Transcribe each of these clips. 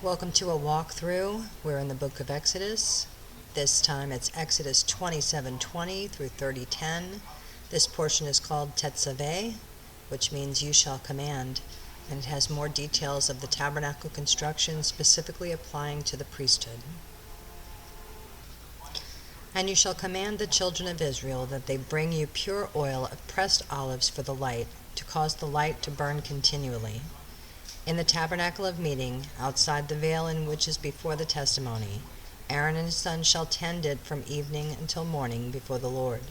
Welcome to a walkthrough. We're in the book of Exodus. This time it's Exodus 27:20 through 30:10. This portion is called Tetzave, which means you shall command, and it has more details of the tabernacle construction specifically applying to the priesthood. And you shall command the children of Israel that they bring you pure oil of pressed olives for the light, to cause the light to burn continually. In the tabernacle of meeting, outside the veil in which is before the testimony, Aaron and his sons shall tend it from evening until morning before the Lord.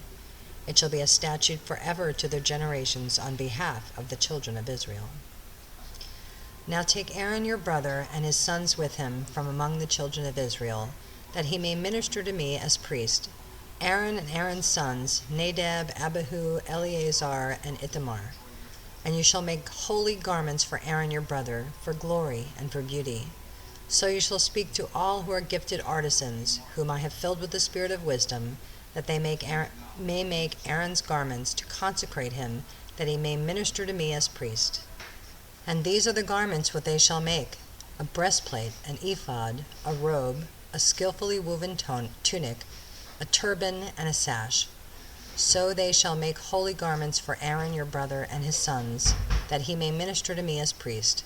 It shall be a statute forever to their generations on behalf of the children of Israel. Now take Aaron your brother and his sons with him from among the children of Israel, that he may minister to me as priest, Aaron and Aaron's sons, Nadab, Abihu, Eleazar, and Ithamar. And you shall make holy garments for Aaron your brother, for glory and for beauty. So you shall speak to all who are gifted artisans, whom I have filled with the spirit of wisdom, that they may make Aaron's garments to consecrate him, that he may minister to me as priest. And these are the garments what they shall make: a breastplate, an ephod, a robe, a skillfully woven tunic, a turban, and a sash. So they shall make holy garments for Aaron your brother and his sons, that he may minister to me as priest.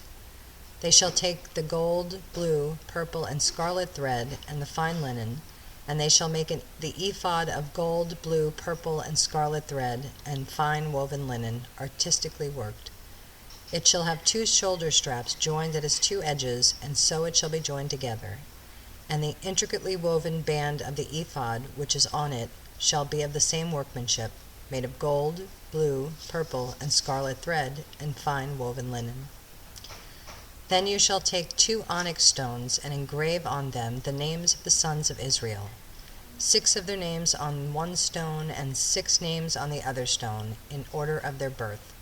They shall take the gold, blue, purple, and scarlet thread, and the fine linen, and they shall make the ephod of gold, blue, purple, and scarlet thread, and fine woven linen, artistically worked. It shall have 2 shoulder straps joined at its 2 edges, and so it shall be joined together. And the intricately woven band of the ephod, which is on it, shall be of the same workmanship, made of gold, blue, purple, and scarlet thread, and fine woven linen. Then you shall take 2 onyx stones, and engrave on them the names of the sons of Israel, 6 of their names on one stone, and 6 names on the other stone, in order of their birth.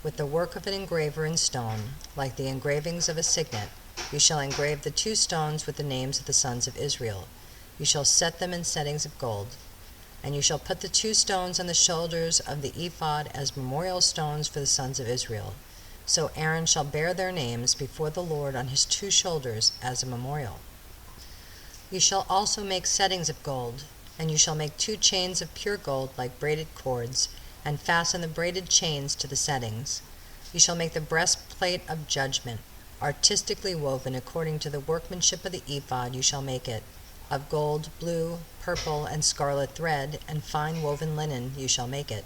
With the work of an engraver in stone, like the engravings of a signet, you shall engrave the 2 stones with the names of the sons of Israel. You shall set them in settings of gold. And you shall put the 2 stones on the shoulders of the ephod as memorial stones for the sons of Israel. So Aaron shall bear their names before the Lord on his 2 shoulders as a memorial. You shall also make settings of gold, and you shall make 2 chains of pure gold like braided cords, and fasten the braided chains to the settings. You shall make the breastplate of judgment, artistically woven according to the workmanship of the ephod you shall make it. Of gold, blue, purple, and scarlet thread, and fine woven linen you shall make it.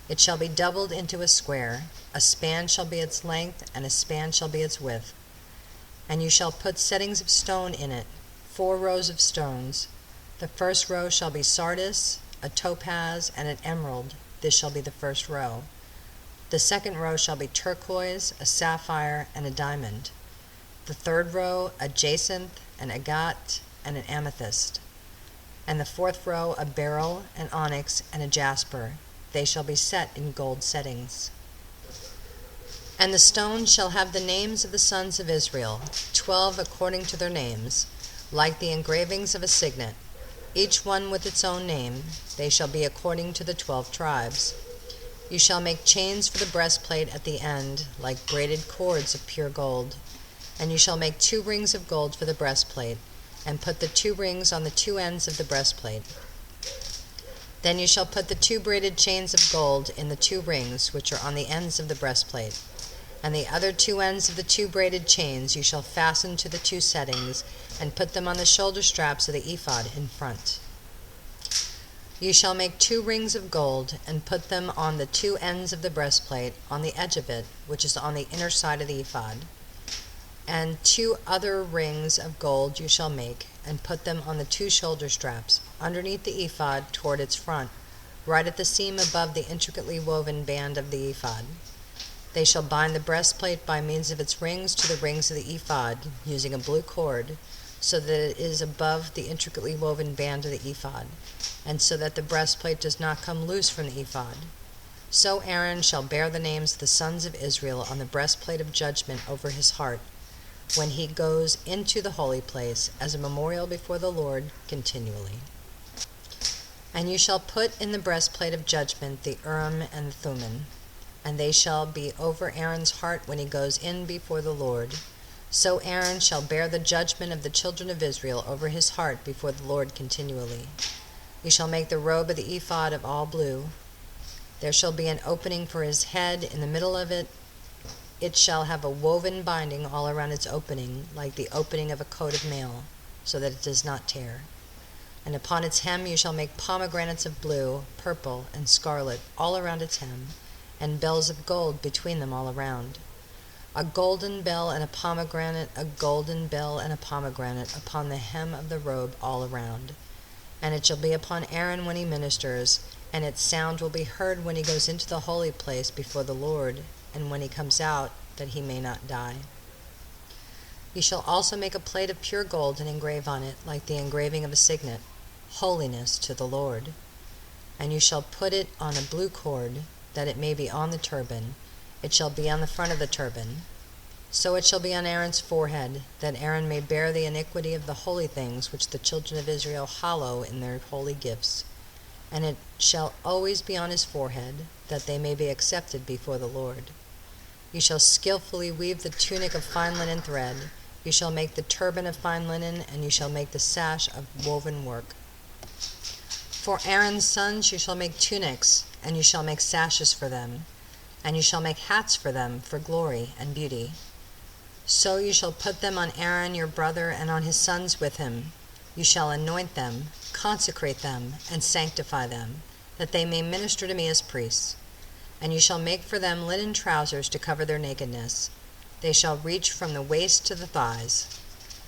It shall be doubled into a square. A span shall be its length, and a span shall be its width. And you shall put settings of stone in it, 4 rows of stones. The first row shall be sardius, a topaz, and an emerald. This shall be the first row. The second row shall be turquoise, a sapphire, and a diamond. The third row a jacinth, an agate, and an amethyst. And the 4th row a beryl, an onyx, and a jasper. They shall be set in gold settings. And the stones shall have the names of the sons of Israel, 12 according to their names, like the engravings of a signet, each one with its own name. They shall be according to the 12 tribes. You shall make chains for the breastplate at the end, like braided cords of pure gold. And you shall make 2 rings of gold for the breastplate, and put the 2 rings on the 2 ends of the breastplate. Then you shall put the 2 braided chains of gold in the 2 rings which are on the ends of the breastplate. And the other 2 ends of the 2 braided chains you shall fasten to the 2 settings, and put them on the shoulder straps of the ephod in front. You shall make 2 rings of gold, and put them on the 2 ends of the breastplate, on the edge of it, which is on the inner side of the ephod. And 2 other rings of gold you shall make, and put them on the 2 shoulder straps, underneath the ephod toward its front, right at the seam above the intricately woven band of the ephod. They shall bind the breastplate by means of its rings to the rings of the ephod, using a blue cord, so that it is above the intricately woven band of the ephod, and so that the breastplate does not come loose from the ephod. So Aaron shall bear the names of the sons of Israel on the breastplate of judgment over his heart, when he goes into the holy place, as a memorial before the Lord continually. And you shall put in the breastplate of judgment the Urim and the Thummim, and they shall be over Aaron's heart when he goes in before the Lord, So Aaron shall bear the judgment of the children of Israel over his heart before the Lord continually. You shall make the robe of the ephod of all blue. There shall be an opening for his head in the middle of it. It shall have a woven binding all around its opening, like the opening of a coat of mail, so that it does not tear. And upon its hem you shall make pomegranates of blue, purple, and scarlet all around its hem, and bells of gold between them all around. A golden bell and a pomegranate, a golden bell and a pomegranate upon the hem of the robe all around. And it shall be upon Aaron when he ministers, and its sound will be heard when he goes into the holy place before the Lord, and when he comes out, that he may not die. You shall also make a plate of pure gold and engrave on it, like the engraving of a signet, holiness to the Lord. And you shall put it on a blue cord, that it may be on the turban. It shall be on the front of the turban. So it shall be on Aaron's forehead, that Aaron may bear the iniquity of the holy things which the children of Israel hallow in their holy gifts. And it shall always be on his forehead, that they may be accepted before the Lord. You shall skillfully weave the tunic of fine linen thread. You shall make the turban of fine linen, and you shall make the sash of woven work. For Aaron's sons you shall make tunics, and you shall make sashes for them, and you shall make hats for them for glory and beauty. So you shall put them on Aaron your brother and on his sons with him. You shall anoint them, consecrate them, and sanctify them, that they may minister to me as priests. And you shall make for them linen trousers to cover their nakedness. They shall reach from the waist to the thighs.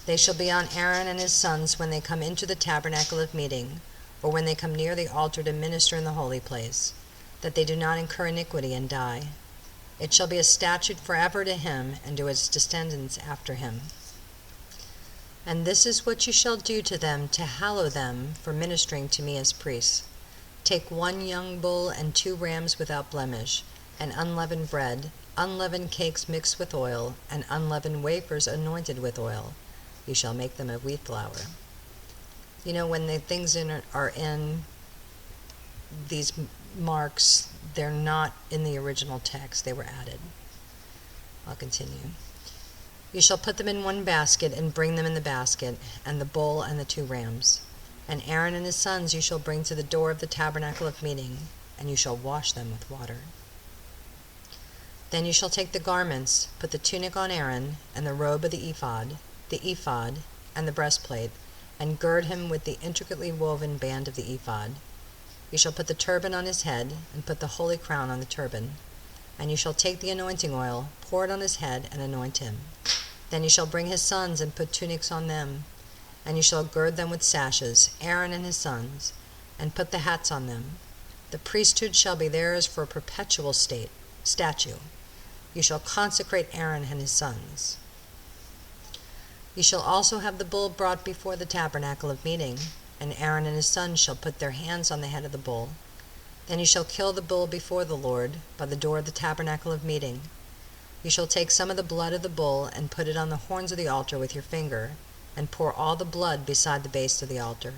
They shall be on Aaron and his sons when they come into the tabernacle of meeting, or when they come near the altar to minister in the holy place, that they do not incur iniquity and die. It shall be a statute forever to him and to his descendants after him. And this is what you shall do to them to hallow them for ministering to me as priests. Take 1 young bull and 2 rams without blemish, and unleavened bread, unleavened cakes mixed with oil, and unleavened wafers anointed with oil. You shall make them of wheat flour. You know, when the things are in these marks, they're not in the original text. They were added. I'll continue. You shall put them in 1 basket and bring them in the basket, and the bull and the 2 rams. And Aaron and his sons you shall bring to the door of the tabernacle of meeting, and you shall wash them with water. Then you shall take the garments, put the tunic on Aaron, and the robe of the ephod, and the breastplate, and gird him with the intricately woven band of the ephod. You shall put the turban on his head, and put the holy crown on the turban. And you shall take the anointing oil, pour it on his head, and anoint him. Then you shall bring his sons, and put tunics on them. And you shall gird them with sashes, Aaron and his sons, and put the hats on them. The priesthood shall be theirs for a perpetual statute. You shall consecrate Aaron and his sons. You shall also have the bull brought before the tabernacle of meeting, and Aaron and his sons shall put their hands on the head of the bull. Then you shall kill the bull before the Lord, by the door of the tabernacle of meeting. You shall take some of the blood of the bull, and put it on the horns of the altar with your finger, and pour all the blood beside the base of the altar.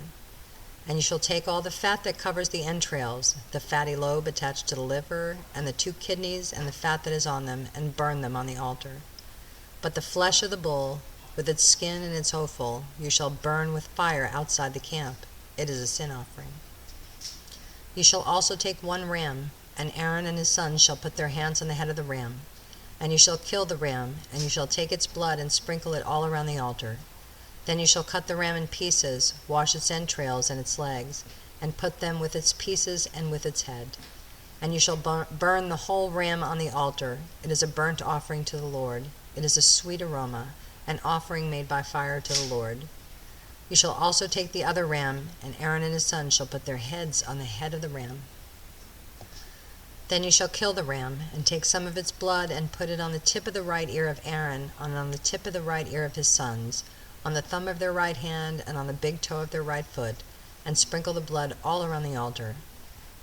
And you shall take all the fat that covers the entrails, the fatty lobe attached to the liver, and the 2 kidneys, and the fat that is on them, and burn them on the altar. But the flesh of the bull, with its skin and its offal, you shall burn with fire outside the camp. It is a sin offering. You shall also take 1 ram, and Aaron and his sons shall put their hands on the head of the ram. And you shall kill the ram, and you shall take its blood and sprinkle it all around the altar. Then you shall cut the ram in pieces, wash its entrails and its legs, and put them with its pieces and with its head. And you shall burn the whole ram on the altar. It is a burnt offering to the Lord. It is a sweet aroma, an offering made by fire to the Lord. You shall also take the other ram, and Aaron and his sons shall put their heads on the head of the ram. Then you shall kill the ram, and take some of its blood, and put it on the tip of the right ear of Aaron, and on the tip of the right ear of his sons, on the thumb of their right hand, and on the big toe of their right foot, and sprinkle the blood all around the altar.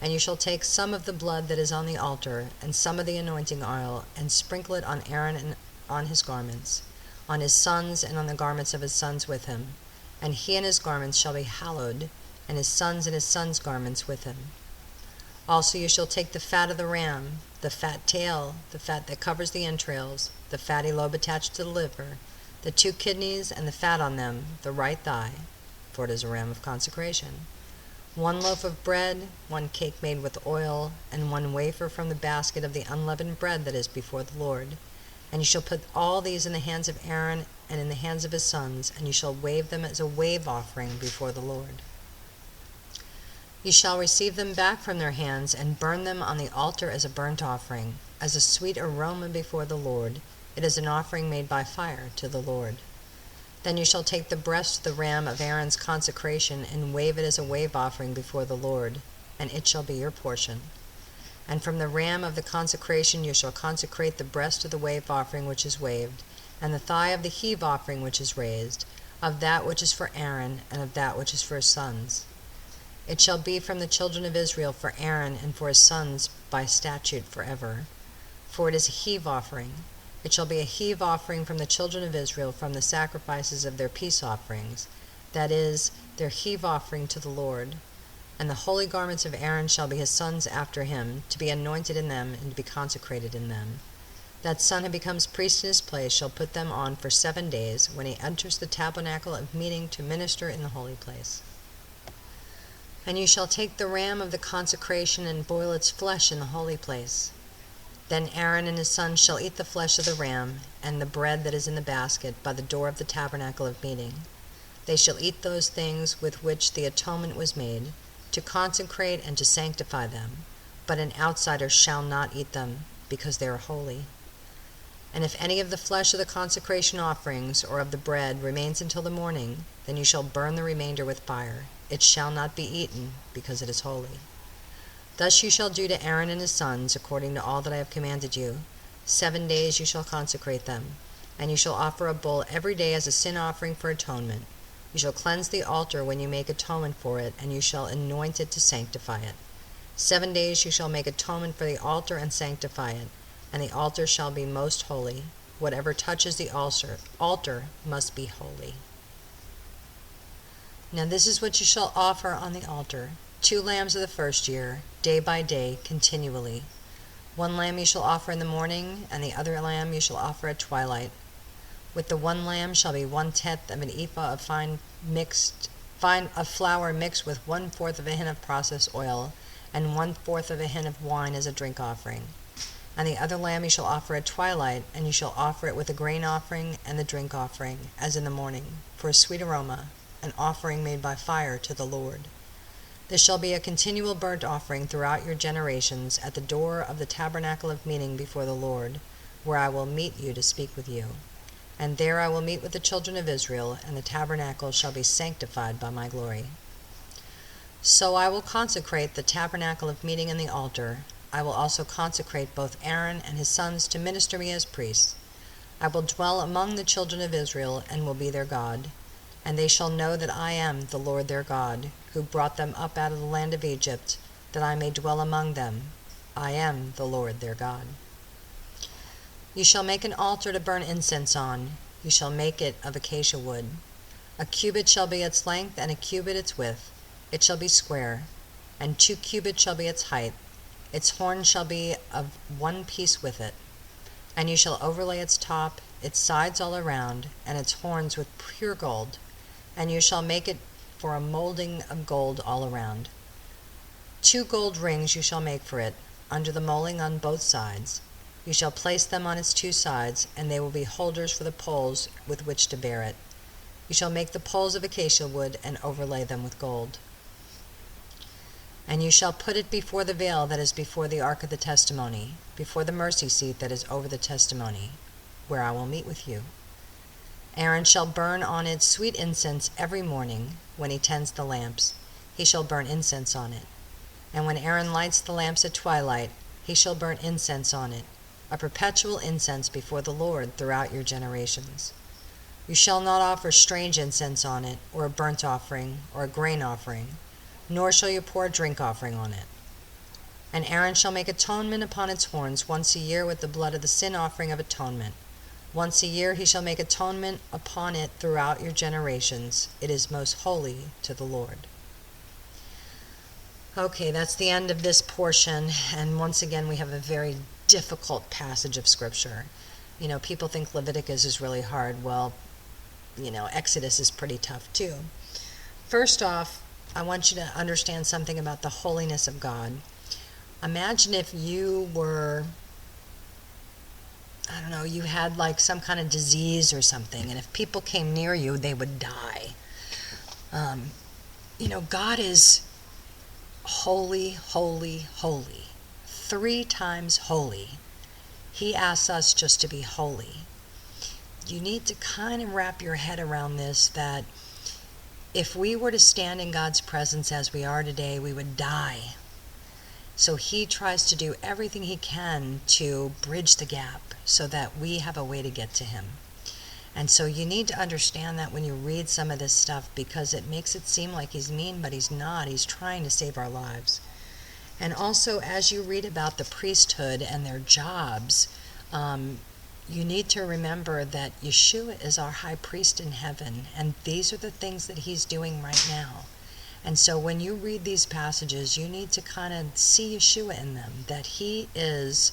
And you shall take some of the blood that is on the altar, and some of the anointing oil, and sprinkle it on Aaron and on his garments, on his sons, and on the garments of his sons with him. And he and his garments shall be hallowed, and his sons' garments with him. Also you shall take the fat of the ram, the fat tail, the fat that covers the entrails, the fatty lobe attached to the liver, the 2 kidneys and the fat on them, the right thigh, for it is a ram of consecration. 1 loaf of bread, 1 cake made with oil, and 1 wafer from the basket of the unleavened bread that is before the Lord. And you shall put all these in the hands of Aaron and in the hands of his sons, and you shall wave them as a wave offering before the Lord. You shall receive them back from their hands and burn them on the altar as a burnt offering, as a sweet aroma before the Lord. It is an offering made by fire to the Lord. Then you shall take the breast of the ram of Aaron's consecration and wave it as a wave offering before the Lord, and it shall be your portion. And from the ram of the consecration you shall consecrate the breast of the wave offering which is waved, and the thigh of the heave offering which is raised, of that which is for Aaron, and of that which is for his sons. It shall be from the children of Israel for Aaron and for his sons by statute forever. For it is a heave offering. It shall be a heave offering from the children of Israel from the sacrifices of their peace offerings, that is, their heave offering to the Lord. And the holy garments of Aaron shall be his sons after him, to be anointed in them and to be consecrated in them. That son who becomes priest in his place shall put them on for 7 days, when he enters the tabernacle of meeting to minister in the holy place. And you shall take the ram of the consecration and boil its flesh in the holy place. Then Aaron and his sons shall eat the flesh of the ram, and the bread that is in the basket, by the door of the tabernacle of meeting. They shall eat those things with which the atonement was made, to consecrate and to sanctify them, but an outsider shall not eat them, because they are holy. And if any of the flesh of the consecration offerings or of the bread remains until the morning, then you shall burn the remainder with fire. It shall not be eaten, because it is holy. Thus you shall do to Aaron and his sons, according to all that I have commanded you. 7 days you shall consecrate them, and you shall offer a bull every day as a sin offering for atonement. You shall cleanse the altar when you make atonement for it, and you shall anoint it to sanctify it. 7 days you shall make atonement for the altar and sanctify it, and the altar shall be most holy. Whatever touches the altar must be holy. Now this is what you shall offer on the altar: 2 lambs of the first year, day by day, continually. 1 lamb you shall offer in the morning, and the other lamb you shall offer at twilight. With the 1 lamb shall be 1/10 of an ephah of fine flour mixed with 1/4 of a hin of processed oil, and 1/4 of a hin of wine as a drink offering. And the other lamb you shall offer at twilight, and you shall offer it with the grain offering and the drink offering, as in the morning, for a sweet aroma, an offering made by fire to the Lord. This shall be a continual burnt offering throughout your generations at the door of the tabernacle of meeting before the Lord, where I will meet you to speak with you. And there I will meet with the children of Israel, and the tabernacle shall be sanctified by my glory. So I will consecrate the tabernacle of meeting and the altar. I will also consecrate both Aaron and his sons to minister me as priests. I will dwell among the children of Israel, and will be their God. And they shall know that I am the Lord their God, who brought them up out of the land of Egypt, that I may dwell among them. I am the Lord their God. You shall make an altar to burn incense on. You shall make it of acacia wood. A cubit shall be its length, and a cubit its width. It shall be square, and 2 cubits shall be its height. Its horn shall be of 1 piece with it. And you shall overlay its top, its sides all around, and its horns with pure gold. And you shall make it for a molding of gold all around. 2 gold rings you shall make for it, under the molding on both sides. You shall place them on its 2 sides, and they will be holders for the poles with which to bear it. You shall make the poles of acacia wood, and overlay them with gold. And you shall put it before the veil that is before the ark of the testimony, before the mercy seat that is over the testimony, where I will meet with you. Aaron shall burn on it sweet incense every morning when he tends the lamps. He shall burn incense on it. And when Aaron lights the lamps at twilight, he shall burn incense on it, a perpetual incense before the Lord throughout your generations. You shall not offer strange incense on it, or a burnt offering, or a grain offering, nor shall you pour a drink offering on it. And Aaron shall make atonement upon its horns once a year with the blood of the sin offering of atonement. Once a year he shall make atonement upon it throughout your generations. It is most holy to the Lord. Okay, that's the end of this portion, and once again we have a very difficult passage of Scripture. You know, people think Leviticus is really hard. Well, Exodus is pretty tough too. First off, I want you to understand something about the holiness of God. Imagine if you were, I don't know, you had like some kind of disease or something, and if people came near you, they would die. God is holy, holy, holy. 3 times holy. He asks us just to be holy. You need to kind of wrap your head around this, that if we were to stand in God's presence as we are today, we would die. So he tries to do everything he can to bridge the gap so that we have a way to get to him. And so you need to understand that when you read some of this stuff, because it makes it seem like he's mean, but he's not. He's trying to save our lives. And also, as you read about the priesthood and their jobs, you need to remember that Yeshua is our high priest in heaven, and these are the things that he's doing right now. And so when you read these passages, you need to kind of see Yeshua in them, that he is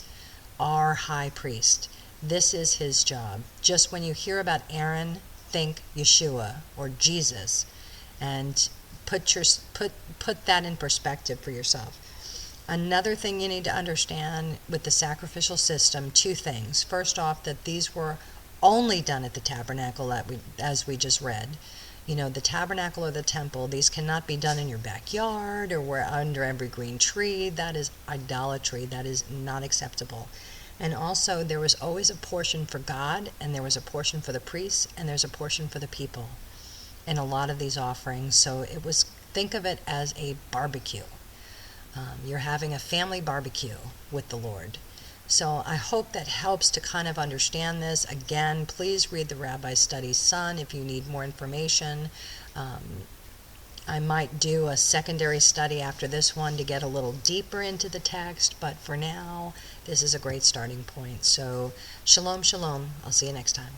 our high priest. This is his job. Just when you hear about Aaron, think Yeshua or Jesus, and put that in perspective for yourself. Another thing you need to understand with the sacrificial system, 2 things. First off, that these were only done at the tabernacle, as we just read. The tabernacle or the temple, these cannot be done in your backyard or under every green tree. That is idolatry. That is not acceptable. And also, there was always a portion for God, and there was a portion for the priests, and there's a portion for the people in a lot of these offerings. So think of it as a barbecue. You're having a family barbecue with the Lord. So I hope that helps to kind of understand this. Again, please read the Rabbi Studies Son if you need more information. I might do a secondary study after this one to get a little deeper into the text, but for now, this is a great starting point. So, shalom, shalom. I'll see you next time.